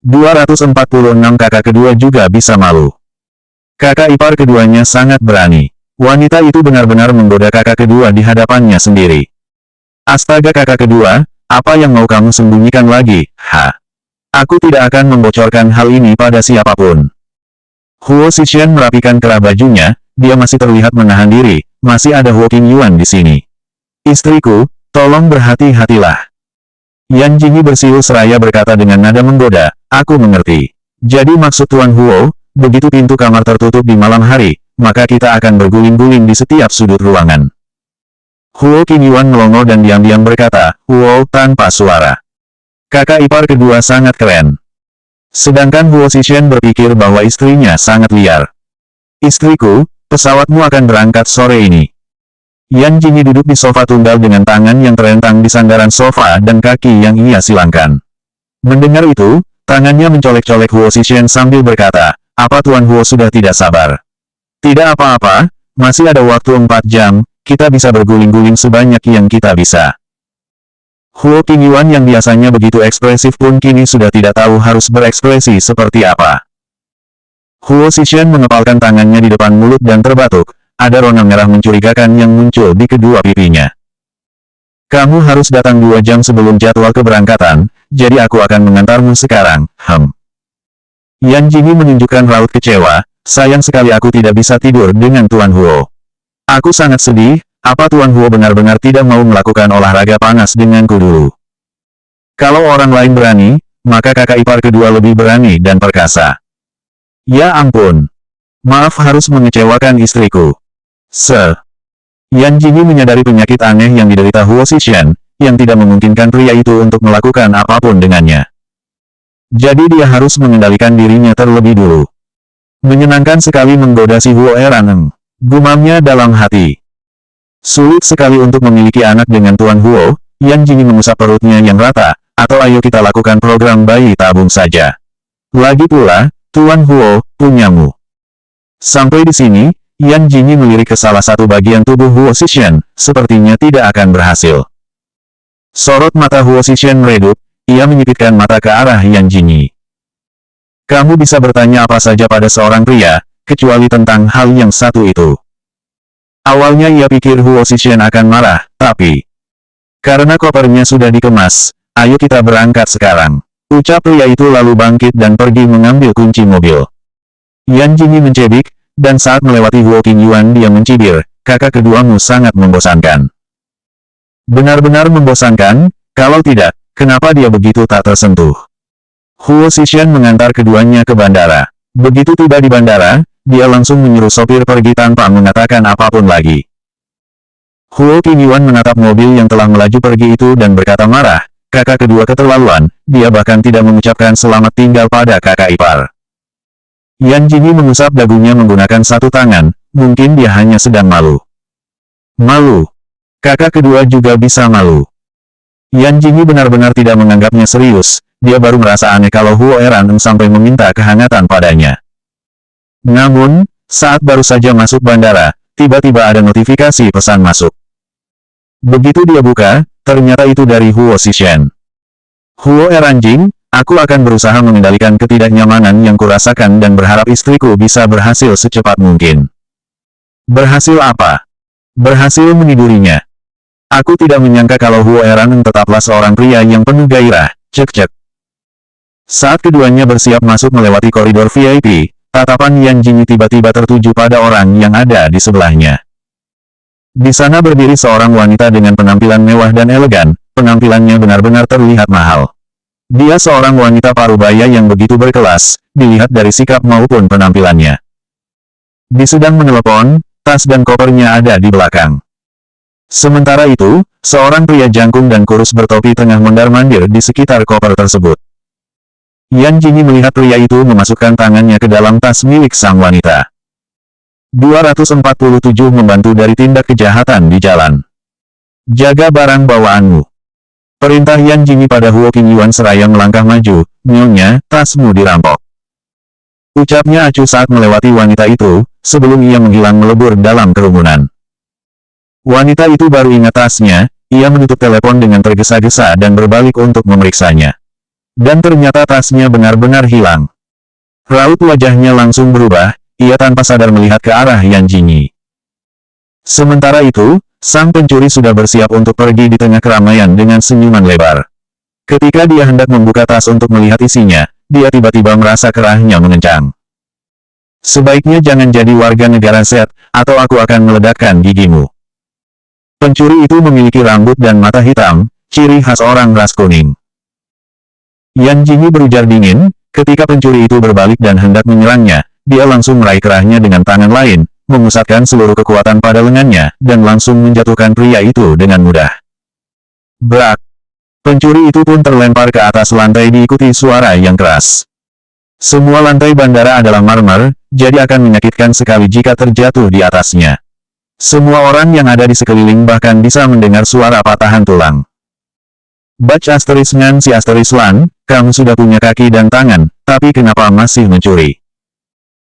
246 kakak kedua juga bisa malu. Kakak ipar keduanya sangat berani. Wanita itu benar-benar menggoda kakak kedua di hadapannya sendiri. Astaga kakak kedua, apa yang mau kamu sembunyikan lagi, ha? Aku tidak akan membocorkan hal ini pada siapapun. Huo Zishan merapikan kerah bajunya, dia masih terlihat menahan diri, masih ada Huo Qingyuan di sini. Istriku, tolong berhati-hatilah. Yan Jingyi bersiul seraya berkata dengan nada menggoda, aku mengerti. Jadi maksud Tuan Huo, begitu pintu kamar tertutup di malam hari, maka kita akan berguling-guling di setiap sudut ruangan. Huo Qingyuan melongo dan diam-diam berkata, Huo, tanpa suara. Kakak ipar kedua sangat keren. Sedangkan Huo Zishan berpikir bahwa istrinya sangat liar. Istriku, pesawatmu akan berangkat sore ini. Yan Jingyi duduk di sofa tunggal dengan tangan yang terentang di sandaran sofa dan kaki yang ia silangkan. Mendengar itu, tangannya mencolek-colek Huo Zishan sambil berkata, apa Tuan Huo sudah tidak sabar? Tidak apa-apa, masih ada waktu 4 jam, kita bisa berguling-guling sebanyak yang kita bisa. Huo Qingyuan yang biasanya begitu ekspresif pun kini sudah tidak tahu harus berekspresi seperti apa. Huo Zishan mengepalkan tangannya di depan mulut dan terbatuk, ada rona merah mencurigakan yang muncul di kedua pipinya. Kamu harus datang 2 jam sebelum jadwal keberangkatan, jadi aku akan mengantarmu sekarang, Yan Jingyi menunjukkan raut kecewa, sayang sekali aku tidak bisa tidur dengan Tuan Huo. Aku sangat sedih, apa Tuan Huo benar-benar tidak mau melakukan olahraga panas denganku dulu? Kalau orang lain berani, maka kakak ipar kedua lebih berani dan perkasa. Ya ampun. Maaf harus mengecewakan istriku. Yan Jingyi menyadari penyakit aneh yang diderita Huo Zishan, yang tidak memungkinkan pria itu untuk melakukan apapun dengannya. Jadi dia harus mengendalikan dirinya terlebih dulu. Menyenangkan sekali menggoda si Huo Eran, gumamnya dalam hati. Sulit sekali untuk memiliki anak dengan Tuan Huo. Yan Jingyi mengusap perutnya yang rata, atau ayo kita lakukan program bayi tabung saja. Lagi pula, Tuan Huo, punyamu. Sampai di sini, Yan Jingyi melirik ke salah satu bagian tubuh Huo Zishan, sepertinya tidak akan berhasil. Sorot mata Huo Zishan meredup, ia menyipitkan mata ke arah Yan Jingyi. Kamu bisa bertanya apa saja pada seorang pria, kecuali tentang hal yang satu itu. Awalnya ia pikir Huo Zishan akan marah, tapi karena kopernya sudah dikemas, ayo kita berangkat sekarang. Ucap pria itu lalu bangkit dan pergi mengambil kunci mobil. Yan Jingyi mencebik, dan saat melewati Huo Qingyuan dia mencibir, kakak keduamu sangat membosankan. Benar-benar membosankan, kalau tidak, kenapa dia begitu tak tersentuh? Huo Zishan mengantar keduanya ke bandara. Begitu tiba di bandara, dia langsung menyuruh sopir pergi tanpa mengatakan apapun lagi. Huo Qingyuan menatap mobil yang telah melaju pergi itu dan berkata marah, kakak kedua keterlaluan, dia bahkan tidak mengucapkan selamat tinggal pada kakak ipar. Yan Jingyi mengusap dagunya menggunakan satu tangan, mungkin dia hanya sedang malu. Malu. Kakak kedua juga bisa malu. Yan Jingyi benar-benar tidak menganggapnya serius, dia baru merasa aneh kalau Huo Eran sampai meminta kehangatan padanya. Namun, saat baru saja masuk bandara, tiba-tiba ada notifikasi pesan masuk. Begitu dia buka, ternyata itu dari Huo Zishan. Huo Eranjing, aku akan berusaha mengendalikan ketidaknyamanan yang kurasakan dan berharap istriku bisa berhasil secepat mungkin. Berhasil apa? Berhasil menidurinya. Aku tidak menyangka kalau Huo Eran tetaplah seorang pria yang penuh gairah, cek-cek. Saat keduanya bersiap masuk melewati koridor VIP, tatapan Yan Jingyi tiba-tiba tertuju pada orang yang ada di sebelahnya. Di sana berdiri seorang wanita dengan penampilan mewah dan elegan, penampilannya benar-benar terlihat mahal. Dia seorang wanita parubaya yang begitu berkelas, dilihat dari sikap maupun penampilannya. Di sedang menelepon, tas dan kopernya ada di belakang. Sementara itu, seorang pria jangkung dan kurus bertopi tengah mondar-mandir di sekitar koper tersebut. Yan Jingyi melihat pria itu memasukkan tangannya ke dalam tas milik sang wanita. 247 membantu dari tindak kejahatan di jalan. Jaga barang bawaanmu. Perintah Yan Jingyi pada Huo Qingyuan seraya melangkah maju, nyonya, tasmu dirampok. Ucapnya acuh saat melewati wanita itu, sebelum ia menghilang melebur dalam kerumunan. Wanita itu baru ingat tasnya, ia menutup telepon dengan tergesa-gesa dan berbalik untuk memeriksanya. Dan ternyata tasnya benar-benar hilang. Raut wajahnya langsung berubah, ia tanpa sadar melihat ke arah Yan Jingyi. Sementara itu, sang pencuri sudah bersiap untuk pergi di tengah keramaian dengan senyuman lebar. Ketika dia hendak membuka tas untuk melihat isinya, dia tiba-tiba merasa kerahnya mengencang. Sebaiknya jangan jadi warga negara Z, atau aku akan meledakkan gigimu. Pencuri itu memiliki rambut dan mata hitam, ciri khas orang ras kuning. Yan Jingyi berujar dingin, ketika pencuri itu berbalik dan hendak menyerangnya, dia langsung meraih kerahnya dengan tangan lain, memusatkan seluruh kekuatan pada lengannya, dan langsung menjatuhkan pria itu dengan mudah. Brak! Pencuri itu pun terlempar ke atas lantai diikuti suara yang keras. Semua lantai bandara adalah marmer, jadi akan menyakitkan sekali jika terjatuh di atasnya. Semua orang yang ada di sekeliling bahkan bisa mendengar suara patahan tulang. Batch asterisk ngan si asterisk lan, kamu sudah punya kaki dan tangan, tapi kenapa masih mencuri?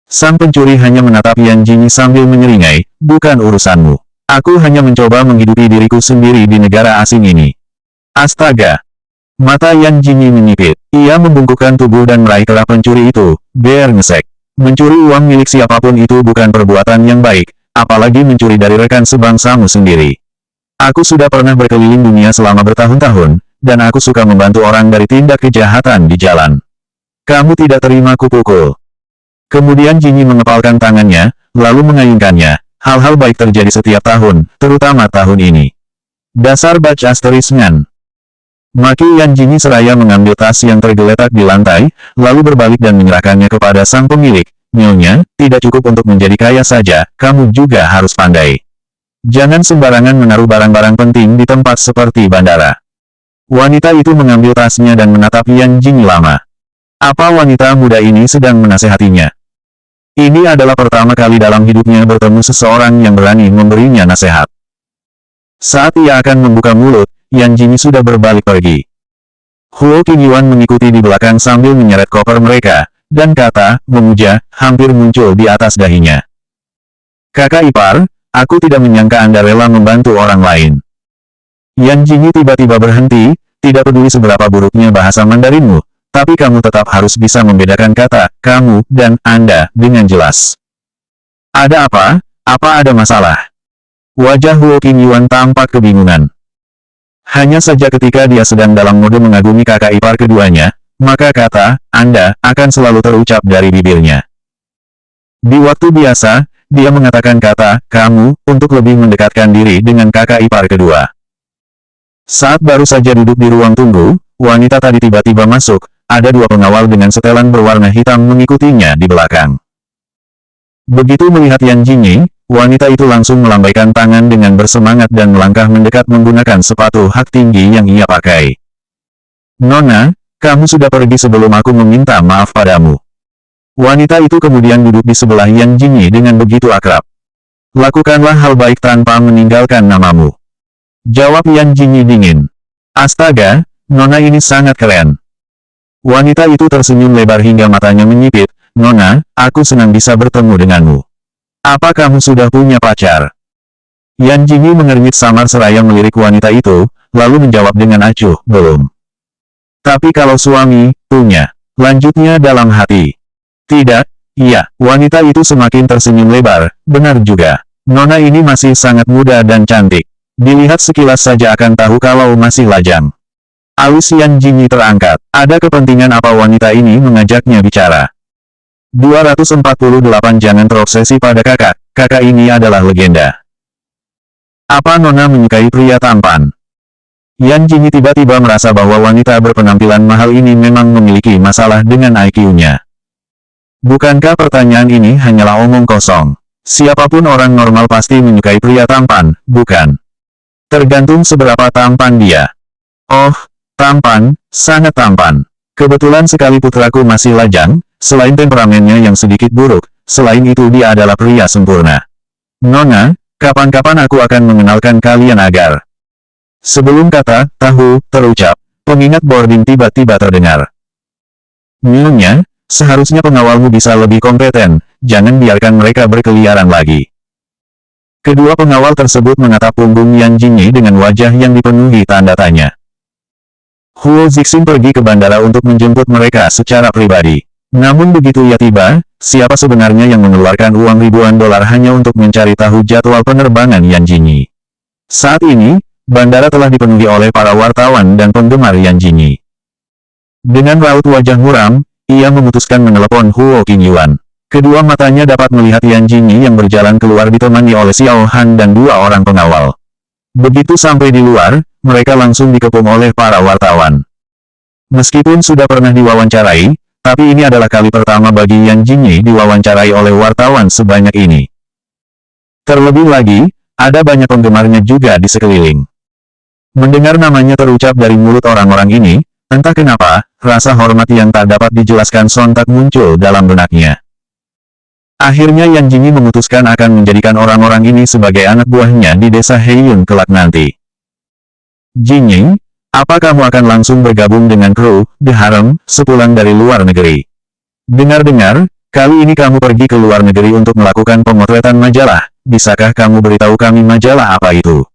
Sang pencuri hanya menatap Yan Jingyi sambil menyeringai, bukan urusanmu. Aku hanya mencoba menghidupi diriku sendiri di negara asing ini. Astaga! Mata Yan Jingyi menyipit. Ia membungkukkan tubuh dan meraih kerah pencuri itu, biar ngesek. Mencuri uang milik siapapun itu bukan perbuatan yang baik, apalagi mencuri dari rekan sebangsamu sendiri. Aku sudah pernah berkeliling dunia selama bertahun-tahun, dan aku suka membantu orang dari tindak kejahatan di jalan. Kamu tidak terima kupukul. Kemudian Jingyi mengepalkan tangannya, lalu mengayunkannya. Hal-hal baik terjadi setiap tahun, terutama tahun ini. Dasar batch asterisk ngan. Maki Yan Jingyi seraya mengambil tas yang tergeletak di lantai, lalu berbalik dan menyerahkannya kepada sang pemilik. Nyonya, tidak cukup untuk menjadi kaya saja, kamu juga harus pandai. Jangan sembarangan menaruh barang-barang penting di tempat seperti bandara. Wanita itu mengambil tasnya dan menatap Yan Jingyi lama. Apa wanita muda ini sedang menasehatinya? Ini adalah pertama kali dalam hidupnya bertemu seseorang yang berani memberinya nasihat. Saat ia akan membuka mulut, Yan Jingyi sudah berbalik pergi. Huo Qingyuan mengikuti di belakang sambil menyeret koper mereka, dan kata, memuja, hampir muncul di atas dahinya. Kakak ipar, aku tidak menyangka Anda rela membantu orang lain. Yan Jingyi tiba-tiba berhenti, tidak peduli seberapa buruknya bahasa Mandarinmu, tapi kamu tetap harus bisa membedakan kata, kamu, dan Anda, dengan jelas. Ada apa? Apa ada masalah? Wajah Huo Qingyuan tampak kebingungan. Hanya saja ketika dia sedang dalam mode mengagumi kakak ipar keduanya, maka kata, Anda, akan selalu terucap dari bibirnya. Di waktu biasa, dia mengatakan kata, kamu, untuk lebih mendekatkan diri dengan kakak ipar kedua. Saat baru saja duduk di ruang tunggu, wanita tadi tiba-tiba masuk, ada dua pengawal dengan setelan berwarna hitam mengikutinya di belakang. Begitu melihat Yan Jingyi, wanita itu langsung melambaikan tangan dengan bersemangat dan melangkah mendekat menggunakan sepatu hak tinggi yang ia pakai. Nona, kamu sudah pergi sebelum aku meminta maaf padamu. Wanita itu kemudian duduk di sebelah Yan Jingyi dengan begitu akrab. Lakukanlah hal baik tanpa meninggalkan namamu. Jawab Yan Jingyi dingin. Astaga, Nona ini sangat keren. Wanita itu tersenyum lebar hingga matanya menyipit. Nona, aku senang bisa bertemu denganmu. Apa kamu sudah punya pacar? Yan Jingyi mengernyit samar seraya melirik wanita itu, lalu menjawab dengan acuh, belum. Tapi kalau suami, punya. Lanjutnya dalam hati. Tidak, iya, wanita itu semakin tersenyum lebar, benar juga. Nona ini masih sangat muda dan cantik. Dilihat sekilas saja akan tahu kalau masih lajang. Alis Yan Jingyi terangkat. Ada kepentingan apa wanita ini mengajaknya bicara? 248 Jangan terobsesi pada kakak. Kakak ini adalah legenda. Apa Nona menyukai pria tampan? Yan Jingyi tiba-tiba merasa bahwa wanita berpenampilan mahal ini memang memiliki masalah dengan IQ-nya. Bukankah pertanyaan ini hanyalah omong kosong? Siapapun orang normal pasti menyukai pria tampan, bukan? Tergantung seberapa tampan dia. Oh, tampan, sangat tampan. Kebetulan sekali putraku masih lajang, selain temperamennya yang sedikit buruk, selain itu dia adalah pria sempurna. Nona, kapan-kapan aku akan mengenalkan kalian agar... Sebelum kata, tahu, terucap, pengingat boarding tiba-tiba terdengar. Nyonya, seharusnya pengawalmu bisa lebih kompeten, jangan biarkan mereka berkeliaran lagi. Kedua pengawal tersebut menatap punggung Yan Jingyi dengan wajah yang dipenuhi tanda tanya. Huo Zixin pergi ke bandara untuk menjemput mereka secara pribadi. Namun begitu ia tiba, siapa sebenarnya yang mengeluarkan uang ribuan dolar hanya untuk mencari tahu jadwal penerbangan Yan Jingyi? Saat ini, bandara telah dipenuhi oleh para wartawan dan penggemar Yan Jingyi. Dengan raut wajah muram, ia memutuskan menelepon Huo Qingyuan. Kedua matanya dapat melihat Yan Jingyi yang berjalan keluar ditemani oleh Xiao Han dan dua orang pengawal. Begitu sampai di luar, mereka langsung dikepung oleh para wartawan. Meskipun sudah pernah diwawancarai, tapi ini adalah kali pertama bagi Yan Jingyi diwawancarai oleh wartawan sebanyak ini. Terlebih lagi, ada banyak penggemarnya juga di sekeliling. Mendengar namanya terucap dari mulut orang-orang ini, entah kenapa, rasa hormat yang tak dapat dijelaskan sontak muncul dalam benaknya. Akhirnya Yan Jingyi memutuskan akan menjadikan orang-orang ini sebagai anak buahnya di desa Heiyun kelak nanti. Jingyi, apa kamu akan langsung bergabung dengan kru The Harem sepulang dari luar negeri? Dengar-dengar, kali ini kamu pergi ke luar negeri untuk melakukan pemotretan majalah. Bisakah kamu beritahu kami majalah apa itu?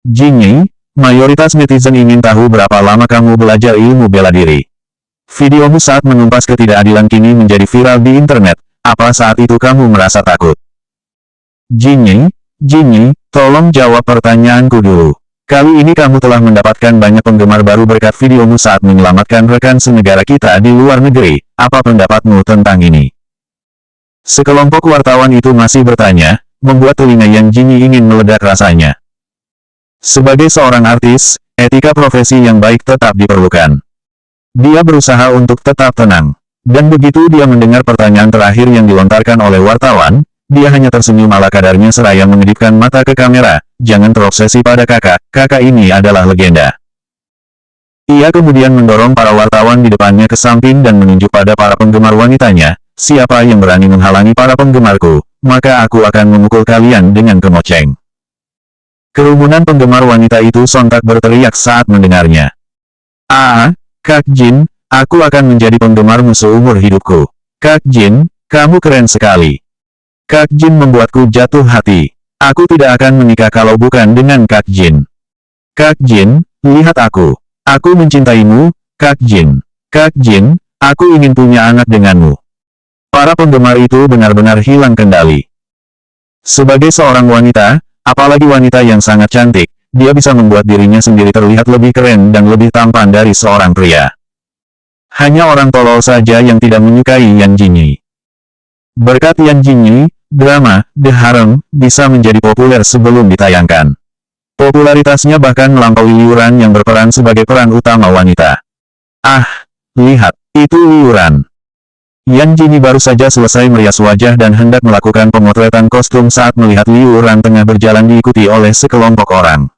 Jingyi, mayoritas netizen ingin tahu berapa lama kamu belajar ilmu bela diri. Videomu saat menumpas ketidakadilan kini menjadi viral di internet. Apa saat itu kamu merasa takut? Jingyi, tolong jawab pertanyaanku dulu. Kali ini kamu telah mendapatkan banyak penggemar baru berkat videomu saat menyelamatkan rekan senegara kita di luar negeri. Apa pendapatmu tentang ini? Sekelompok wartawan itu masih bertanya, membuat telinga Yan Jingyi ingin meledak rasanya. Sebagai seorang artis, etika profesi yang baik tetap diperlukan. Dia berusaha untuk tetap tenang. Dan begitu dia mendengar pertanyaan terakhir yang dilontarkan oleh wartawan, dia hanya tersenyum ala kadarnya seraya mengedipkan mata ke kamera. Jangan terobsesi pada kakak ini adalah legenda. Ia kemudian mendorong para wartawan di depannya ke samping dan menunjuk pada para penggemar wanitanya. Siapa yang berani menghalangi para penggemarku, maka aku akan memukul kalian dengan kemoceng. Kerumunan penggemar wanita itu sontak berteriak saat mendengarnya. Kak Jin, aku akan menjadi penggemarmu seumur hidupku. Kak Jin, kamu keren sekali. Kak Jin membuatku jatuh hati. Aku tidak akan menikah kalau bukan dengan Kak Jin. Kak Jin, lihat aku. Aku mencintaimu, Kak Jin. Kak Jin, aku ingin punya anak denganmu. Para penggemar itu benar-benar hilang kendali. Sebagai seorang wanita, apalagi wanita yang sangat cantik, dia bisa membuat dirinya sendiri terlihat lebih keren dan lebih tampan dari seorang pria. Hanya orang tolol saja yang tidak menyukai Yan Jingyi. Berkat Yan Jingyi, drama The Harem bisa menjadi populer sebelum ditayangkan. Popularitasnya bahkan melampaui Liu Ran yang berperan sebagai peran utama wanita. Lihat, itu Liu Ran. Yan Jingyi baru saja selesai merias wajah dan hendak melakukan pemotretan kostum saat melihat Liu Ran tengah berjalan diikuti oleh sekelompok orang.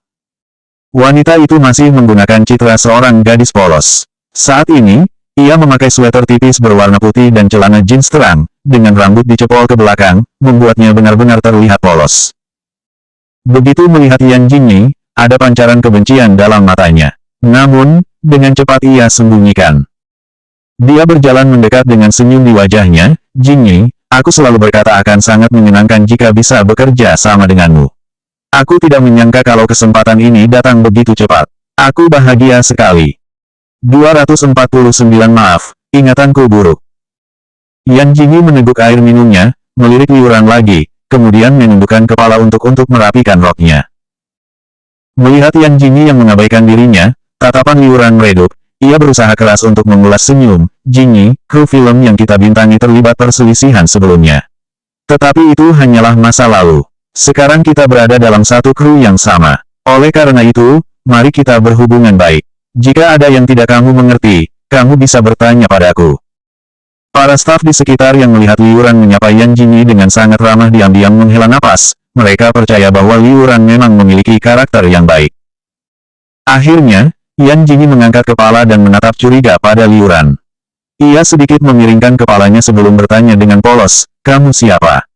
Wanita itu masih menggunakan citra seorang gadis polos. Saat ini, ia memakai sweater tipis berwarna putih dan celana jeans terang, dengan rambut dicepol ke belakang, membuatnya benar-benar terlihat polos. Begitu melihat Yan Jingyi, ada pancaran kebencian dalam matanya. Namun, dengan cepat ia sembunyikan. Dia berjalan mendekat dengan senyum di wajahnya. Jingyi, aku selalu berkata akan sangat menyenangkan jika bisa bekerja sama denganmu. Aku tidak menyangka kalau kesempatan ini datang begitu cepat. Aku bahagia sekali. 249 Maaf, ingatanku buruk. Yan Jingyi meneguk air minumnya, melirik Liu Ran lagi, kemudian menundukkan kepala untuk merapikan roknya. Melihat Yan Jingyi yang mengabaikan dirinya, tatapan Liu Ran meredup. Ia berusaha keras untuk mengulas senyum. Jingyi, kru film yang kita bintangi terlibat perselisihan sebelumnya. Tetapi itu hanyalah masa lalu. Sekarang kita berada dalam satu kru yang sama. Oleh karena itu, mari kita berhubungan baik. Jika ada yang tidak kamu mengerti, kamu bisa bertanya padaku. Para staf di sekitar yang melihat Liu Ran menyapa Yan Jingyi dengan sangat ramah diam-diam menghela napas. Mereka percaya bahwa Liu Ran memang memiliki karakter yang baik. Akhirnya, Yan Jingyi mengangkat kepala dan menatap curiga pada Liu Ran. Ia sedikit memiringkan kepalanya sebelum bertanya dengan polos, kamu siapa?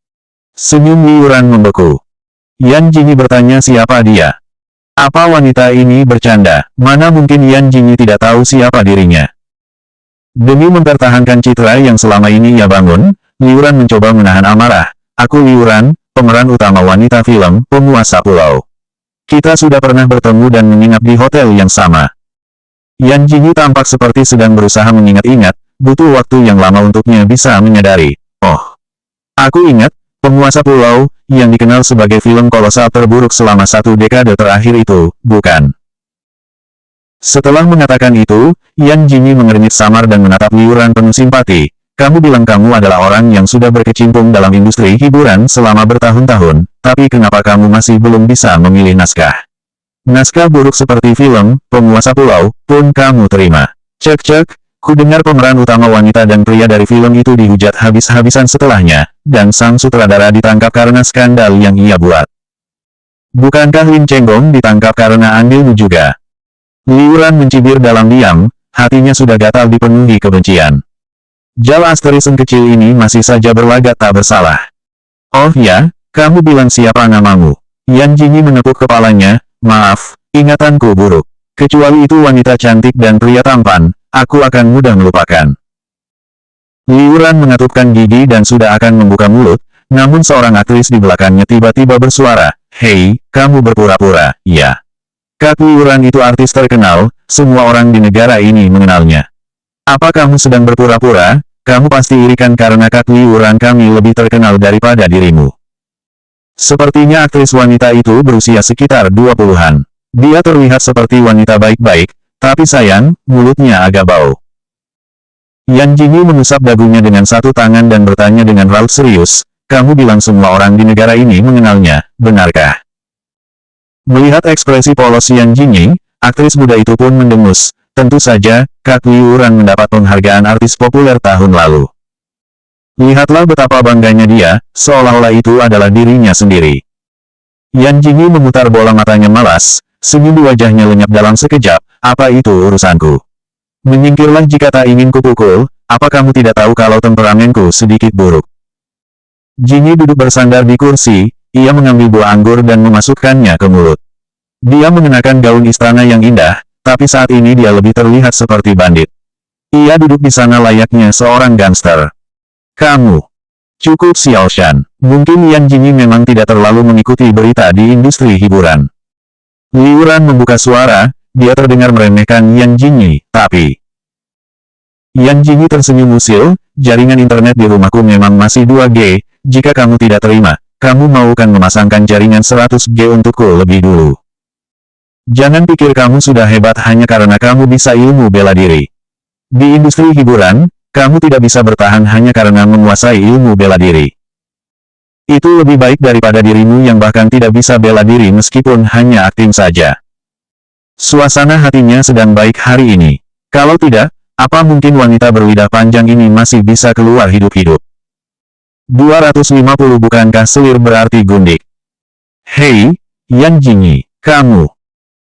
Senyum Liu Ran membeku. Yan Jingyi bertanya siapa dia. Apa wanita ini bercanda? Mana mungkin Yan Jingyi tidak tahu siapa dirinya. Demi mempertahankan citra yang selama ini ia bangun, Liu Ran mencoba menahan amarah. Aku Liu Ran, pemeran utama wanita film, Penguasa Pulau. Kita sudah pernah bertemu dan menginap di hotel yang sama. Yan Jingyi tampak seperti sedang berusaha mengingat-ingat, butuh waktu yang lama untuknya bisa menyadari. Oh, aku ingat, penguasa pulau, yang dikenal sebagai film kolosal terburuk selama 1 dekade terakhir itu, bukan? Setelah mengatakan itu, Yan Jingyi mengernyit samar dan menatap Liu Ran penuh simpati. Kamu bilang kamu adalah orang yang sudah berkecimpung dalam industri hiburan selama bertahun-tahun, tapi kenapa kamu masih belum bisa memilih naskah? Naskah buruk seperti film, Penguasa Pulau, pun kamu terima. Cek-cek, ku dengar pemeran utama wanita dan pria dari film itu dihujat habis-habisan setelahnya, dan sang sutradara ditangkap karena skandal yang ia buat. Bukankah Lin Chenggong ditangkap karena andilmu juga? Liu Ran mencibir dalam diam, hatinya sudah gatal dipenuhi kebencian. Jal Asterisen kecil ini masih saja berlagak tak bersalah. Oh ya, kamu bilang siapa namamu? Yan Jingyi menepuk kepalanya, maaf, ingatanku buruk. Kecuali itu wanita cantik dan pria tampan, aku akan mudah melupakan. Liu Ran mengatupkan gigi dan sudah akan membuka mulut, namun seorang aktris di belakangnya tiba-tiba bersuara, hei, kamu berpura-pura, ya. Kak Liu Ran itu artis terkenal, semua orang di negara ini mengenalnya. Apa kamu sedang berpura-pura? Kamu pasti irikan karena Kak Liu Ran kami lebih terkenal daripada dirimu. Sepertinya aktris wanita itu berusia sekitar 20-an. Dia terlihat seperti wanita baik-baik, tapi sayang, mulutnya agak bau. Yan Jingyi mengusap dagunya dengan satu tangan dan bertanya dengan raut serius, kamu bilang semua orang di negara ini mengenalnya, benarkah? Melihat ekspresi polos Yan Jingyi, aktris muda itu pun mendengus. Tentu saja, Kak Liu Ran mendapat penghargaan artis populer tahun lalu. Lihatlah betapa bangganya dia, seolah-olah itu adalah dirinya sendiri. Yan Jingyi memutar bola matanya malas, senyum di wajahnya lenyap dalam sekejap, apa itu urusanku? Menyingkirlah jika tak ingin kupukul, apa kamu tidak tahu kalau temperamenku sedikit buruk? Jingyi duduk bersandar di kursi, ia mengambil buah anggur dan memasukkannya ke mulut. Dia mengenakan gaun istana yang indah, tapi saat ini dia lebih terlihat seperti bandit. Ia duduk di sana layaknya seorang gangster. Kamu. Cukup Xiaoshan. Mungkin Yan Jingyi memang tidak terlalu mengikuti berita di industri hiburan. Liu Ran membuka suara, dia terdengar meremehkan Yan Jingyi, tapi... Yan Jingyi tersenyum usil, jaringan internet di rumahku memang masih 2G, jika kamu tidak terima, kamu mau kan memasangkan jaringan 100G untukku lebih dulu. Jangan pikir kamu sudah hebat hanya karena kamu bisa ilmu bela diri. Di industri hiburan, kamu tidak bisa bertahan hanya karena menguasai ilmu bela diri. Itu lebih baik daripada dirimu yang bahkan tidak bisa bela diri meskipun hanya akting saja. Suasana hatinya sedang baik hari ini. Kalau tidak, apa mungkin wanita berlidah panjang ini masih bisa keluar hidup-hidup? 250 bukankah selir berarti gundik? Hei, Yan Jingyi, kamu.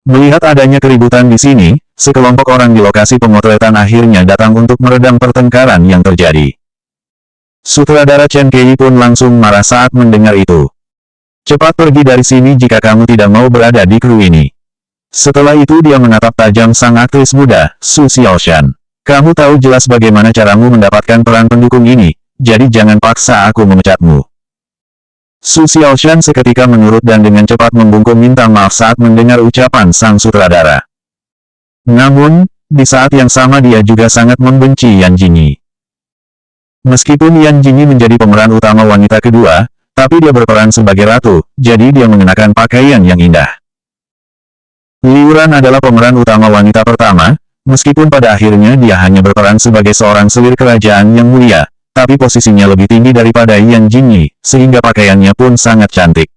Melihat adanya keributan di sini, sekelompok orang di lokasi pemotretan akhirnya datang untuk meredam pertengkaran yang terjadi. Sutradara Chen Kei pun langsung marah saat mendengar itu. Cepat pergi dari sini jika kamu tidak mau berada di kru ini. Setelah itu dia menatap tajam sang aktris muda, Su Xiaoshan. Kamu tahu jelas bagaimana caramu mendapatkan peran pendukung ini, jadi jangan paksa aku memecatmu. Su Xiaoshan seketika menurut dan dengan cepat membungkuk minta maaf saat mendengar ucapan sang sutradara. Namun, di saat yang sama dia juga sangat membenci Yan Jingyi. Meskipun Yan Jingyi menjadi pemeran utama wanita kedua, tapi dia berperan sebagai ratu, jadi dia mengenakan pakaian yang indah. Liu Ran adalah pemeran utama wanita pertama, meskipun pada akhirnya dia hanya berperan sebagai seorang selir kerajaan yang mulia. Tapi posisinya lebih tinggi daripada Yan Jingyi, sehingga pakaiannya pun sangat cantik.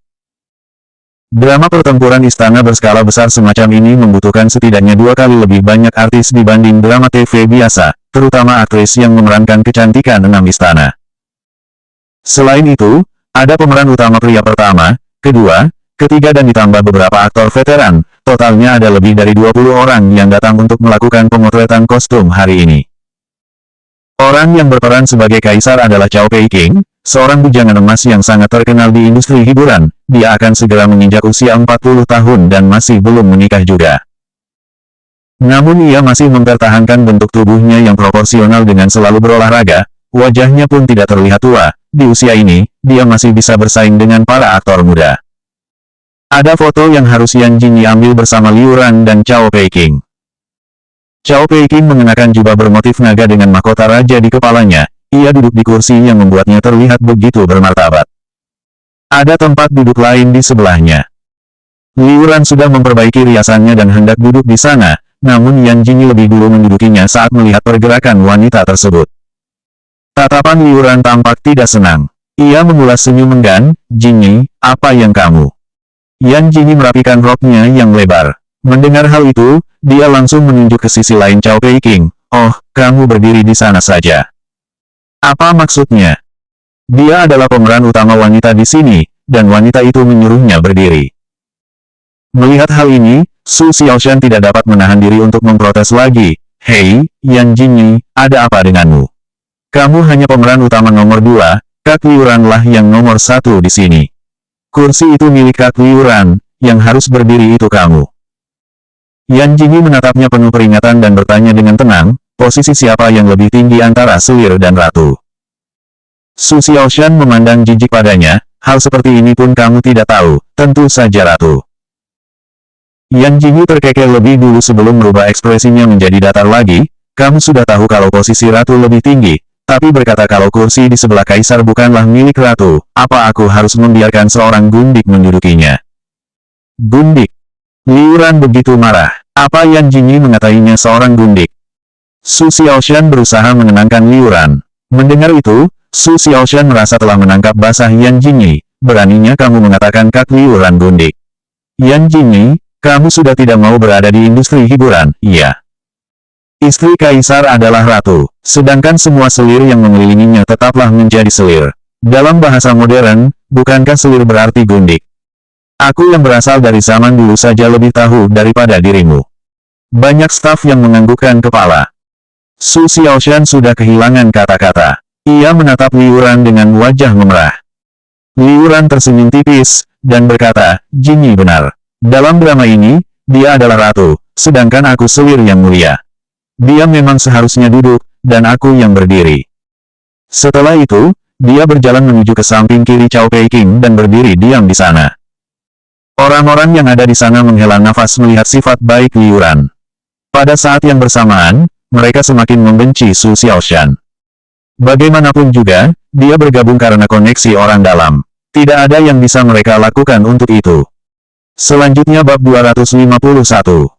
Drama pertempuran istana berskala besar semacam ini membutuhkan setidaknya 2 kali lebih banyak artis dibanding drama TV biasa, terutama aktris yang memerankan kecantikan 6 istana. Selain itu, ada pemeran utama pria pertama, kedua, ketiga dan ditambah beberapa aktor veteran, totalnya ada lebih dari 20 orang yang datang untuk melakukan pemotretan kostum hari ini. Orang yang berperan sebagai kaisar adalah Cao Peiking, seorang bujangan emas yang sangat terkenal di industri hiburan. Dia akan segera menginjak usia 40 tahun dan masih belum menikah juga. Namun ia masih mempertahankan bentuk tubuhnya yang proporsional dengan selalu berolahraga, wajahnya pun tidak terlihat tua. Di usia ini, dia masih bisa bersaing dengan para aktor muda. Ada foto yang harus Yan Jingyi ambil bersama Liu Ran dan Cao Peiking. Cao Peiking mengenakan jubah bermotif naga dengan mahkota raja di kepalanya. Ia duduk di kursi yang membuatnya terlihat begitu bermartabat. Ada tempat duduk lain di sebelahnya. Liu Ran sudah memperbaiki riasannya dan hendak duduk di sana, namun Yan Jingyi lebih dulu mendudukinya saat melihat pergerakan wanita tersebut. Tatapan Liu Ran tampak tidak senang. Ia mengulas senyum enggan. "Jingyi, apa yang kamu?" Yan Jingyi merapikan roknya yang lebar. Mendengar hal itu, dia langsung menunjuk ke sisi lain Cao Peiking. "Oh, kamu berdiri di sana saja. Apa maksudnya?" Dia adalah pemeran utama wanita di sini, dan wanita itu menyuruhnya berdiri. Melihat hal ini, Su Xiaoshan tidak dapat menahan diri untuk memprotes lagi. "Hei, Yan Jingyi, ada apa denganmu? Kamu hanya pemeran utama nomor 2, Kak Liu Ran lah yang nomor 1 di sini. Kursi itu milik Kak Liu Ran, yang harus berdiri itu kamu." Yan Jingyi menatapnya penuh peringatan dan bertanya dengan tenang, posisi siapa yang lebih tinggi antara selir dan ratu? Su Xiaoshan memandang jijik padanya, "Hal seperti ini pun kamu tidak tahu, tentu saja ratu." Yan Jingyi terkekeh lebih dulu sebelum merubah ekspresinya menjadi datar lagi. "Kamu sudah tahu kalau posisi ratu lebih tinggi, tapi berkata kalau kursi di sebelah kaisar bukanlah milik ratu, apa aku harus membiarkan seorang gundik mendudukinya?" "Gundik?" Liu Ran begitu marah. Apa Yan Jingyi mengatainya seorang gundik? Su Xiaoshan berusaha menenangkan Liu Ran. Mendengar itu, Su Xiaoshan merasa telah menangkap basah Yan Jingyi. "Beraninya kamu mengatakan Kak Liu Ran gundik? Yan Jingyi, kamu sudah tidak mau berada di industri hiburan, iya? Istri kaisar adalah ratu, sedangkan semua selir yang mengelilinginya tetaplah menjadi selir. Dalam bahasa modern, bukankah selir berarti gundik? Aku yang berasal dari zaman dulu saja lebih tahu daripada dirimu." Banyak staf yang menganggukkan kepala. Su Xiaoshan sudah kehilangan kata-kata. Ia menatap Liu Ran dengan wajah memerah. Liu Ran tersenyum tipis, dan berkata, "Jingyi benar. Dalam drama ini, dia adalah ratu, sedangkan aku selir yang mulia. Dia memang seharusnya duduk, dan aku yang berdiri." Setelah itu, dia berjalan menuju ke samping kiri Cao Peiking dan berdiri diam di sana. Orang-orang yang ada di sana menghela nafas melihat sifat baik Liu Ran. Pada saat yang bersamaan, mereka semakin membenci Su Xiaoshan. Bagaimanapun juga, dia bergabung karena koneksi orang dalam. Tidak ada yang bisa mereka lakukan untuk itu. Selanjutnya bab 251.